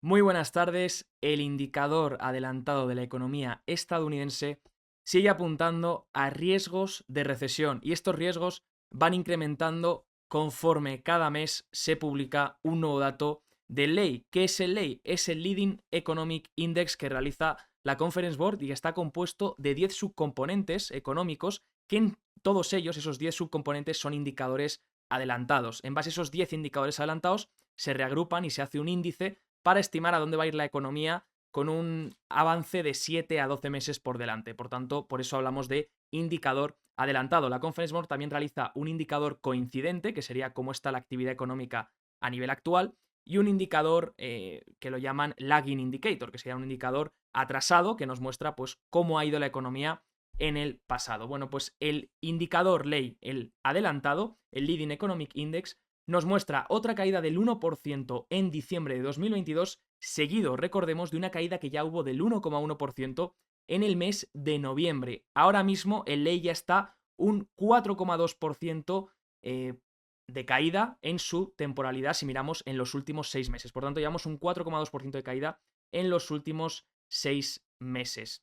Muy buenas tardes. El indicador adelantado de la economía estadounidense sigue apuntando a riesgos de recesión y estos riesgos van incrementando conforme cada mes se publica un nuevo dato de ley. ¿Qué es el ley? Es el Leading Economic Index que realiza la Conference Board y que está compuesto de 10 subcomponentes económicos que en todos ellos, esos 10 subcomponentes, son indicadores adelantados. En base a esos 10 indicadores adelantados se reagrupan y se hace un índice para estimar a dónde va a ir la economía con un avance de 7 a 12 meses por delante. Por tanto, por eso hablamos de indicador adelantado. La Conference Board también realiza un indicador coincidente, que sería cómo está la actividad económica a nivel actual, y un indicador que lo llaman lagging indicator, que sería un indicador atrasado que nos muestra pues cómo ha ido la economía en el pasado. Bueno, pues el indicador ley, el adelantado, el Leading Economic Index, nos muestra otra caída del 1% en diciembre de 2022, seguido, recordemos, de una caída que ya hubo del 1,1% en el mes de noviembre. Ahora mismo el ley ya está un 4,2% de caída en su temporalidad si miramos en los últimos 6 meses. Por tanto, llevamos un 4,2% de caída en los últimos 6 meses.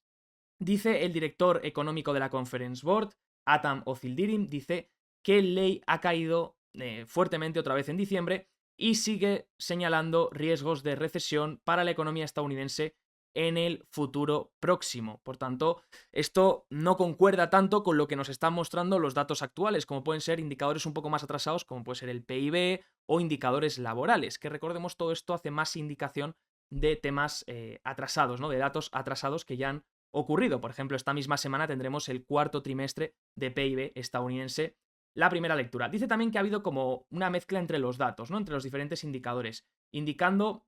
Dice el director económico de la Conference Board, Atam Ozildirim, dice que el ley ha caído fuertemente otra vez en diciembre y sigue señalando riesgos de recesión para la economía estadounidense en el futuro próximo. Por tanto, esto no concuerda tanto con lo que nos están mostrando los datos actuales, como pueden ser indicadores un poco más atrasados, como puede ser el PIB o indicadores laborales, que recordemos todo esto hace más indicación de temas atrasados, ¿no? De datos atrasados que ya han ocurrido. Por ejemplo, esta misma semana tendremos el cuarto trimestre de PIB estadounidense, la primera lectura. Dice también que ha habido como una mezcla entre los datos, ¿no? Entre los diferentes indicadores, indicando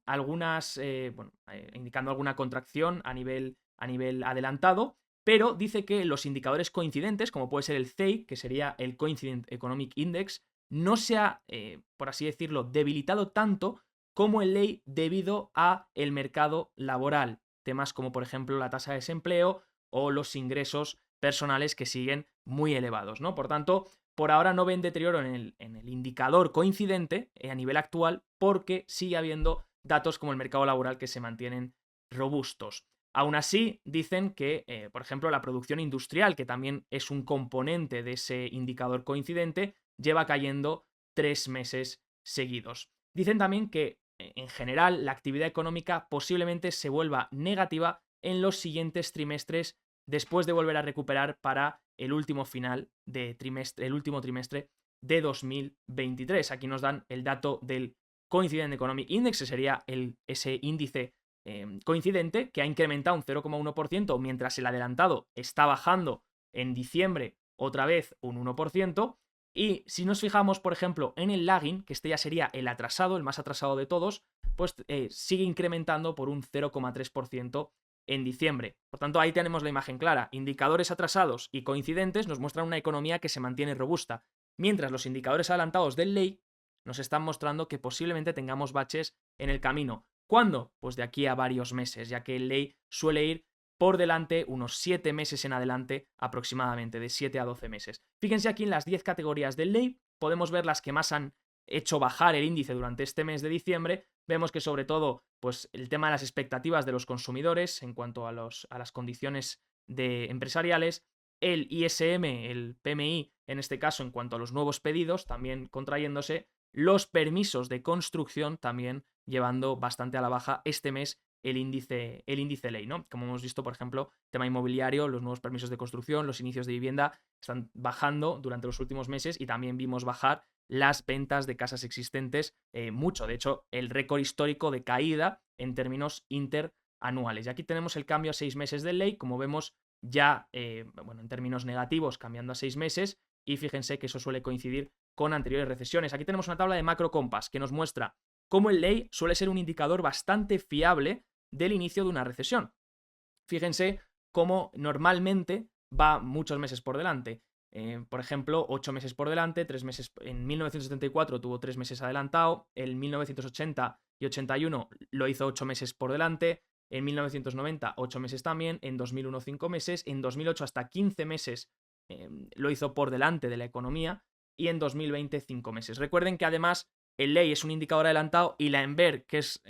indicando alguna contracción a nivel adelantado, pero dice que los indicadores coincidentes, como puede ser el CEI, que sería el Coincident Economic Index, no se ha, por así decirlo, debilitado tanto como el ley debido a el mercado laboral. Temas como, por ejemplo, la tasa de desempleo o los ingresos personales que siguen muy elevados, ¿no? Por tanto, por ahora no ven deterioro en el indicador coincidente a nivel actual porque sigue habiendo datos como el mercado laboral que se mantienen robustos. Aún así, dicen que, por ejemplo, la producción industrial, que también es un componente de ese indicador coincidente, lleva cayendo 3 meses seguidos. Dicen también que, en general, la actividad económica posiblemente se vuelva negativa en los siguientes trimestres después de volver a recuperar para el último final de trimestre, el último trimestre de 2023. Aquí nos dan el dato del Coincident Economic Index, que sería ese índice coincidente, que ha incrementado un 0,1%, mientras el adelantado está bajando en diciembre otra vez un 1%. Y si nos fijamos, por ejemplo, en el lagging, que este ya sería el atrasado, el más atrasado de todos, pues sigue incrementando por un 0,3% en diciembre. Por tanto, ahí tenemos la imagen clara. Indicadores atrasados y coincidentes nos muestran una economía que se mantiene robusta, mientras los indicadores adelantados del ley nos están mostrando que posiblemente tengamos baches en el camino. ¿Cuándo? Pues de aquí a varios meses, ya que el ley suele ir por delante unos 7 meses en adelante aproximadamente, de 7 a 12 meses. Fíjense aquí en las 10 categorías del ley, podemos ver las que más han hecho bajar el índice durante este mes de diciembre. Vemos que sobre todo pues, el tema de las expectativas de los consumidores en cuanto a las condiciones empresariales, el ISM, el PMI, en este caso en cuanto a los nuevos pedidos, también contrayéndose, los permisos de construcción también llevando bastante a la baja este mes el índice ley, ¿no? Como hemos visto, por ejemplo, tema inmobiliario, los nuevos permisos de construcción, los inicios de vivienda están bajando durante los últimos meses y también vimos bajar las ventas de casas existentes mucho. De hecho, el récord histórico de caída en términos interanuales. Y aquí tenemos el cambio a 6 meses de ley, como vemos ya, en términos negativos, cambiando a 6 meses. Y fíjense que eso suele coincidir con anteriores recesiones. Aquí tenemos una tabla de macro compass que nos muestra cómo el ley suele ser un indicador bastante fiable del inicio de una recesión. Fíjense cómo normalmente va muchos meses por delante. Por ejemplo, 8 meses por delante, 3 meses. En 1974 tuvo 3 meses adelantado, en 1980 y 81 lo hizo 8 meses por delante, en 1990 8 meses también, en 2001 5 meses, en 2008 hasta 15 meses lo hizo por delante de la economía y en 2020 5 meses. Recuerden que además el ley es un indicador adelantado y la Enver, que es,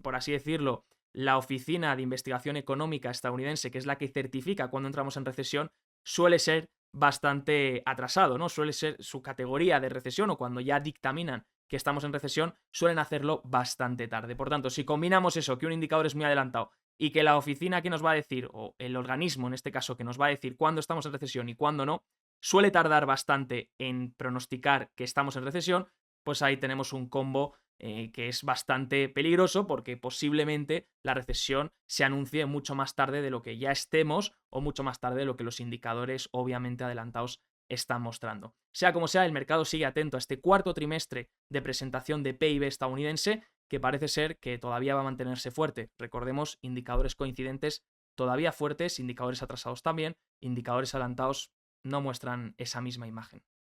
por así decirlo, la Oficina de Investigación Económica estadounidense, que es la que certifica cuando entramos en recesión, suele ser bastante atrasado, ¿no? Suele ser su categoría de recesión, o cuando ya dictaminan que estamos en recesión, suelen hacerlo bastante tarde. Por tanto, si combinamos eso, que un indicador es muy adelantado y que la oficina que nos va a decir, o el organismo en este caso que nos va a decir cuándo estamos en recesión y cuándo no, suele tardar bastante en pronosticar que estamos en recesión, pues ahí tenemos un combo que es bastante peligroso, porque posiblemente la recesión se anuncie mucho más tarde de lo que ya estemos, o mucho más tarde de lo que los indicadores obviamente adelantados están mostrando. Sea como sea, el mercado sigue atento a este cuarto trimestre de presentación de PIB estadounidense, que parece ser que todavía va a mantenerse fuerte. Recordemos, indicadores coincidentes todavía fuertes, indicadores atrasados también, indicadores adelantados no muestran esa misma imagen.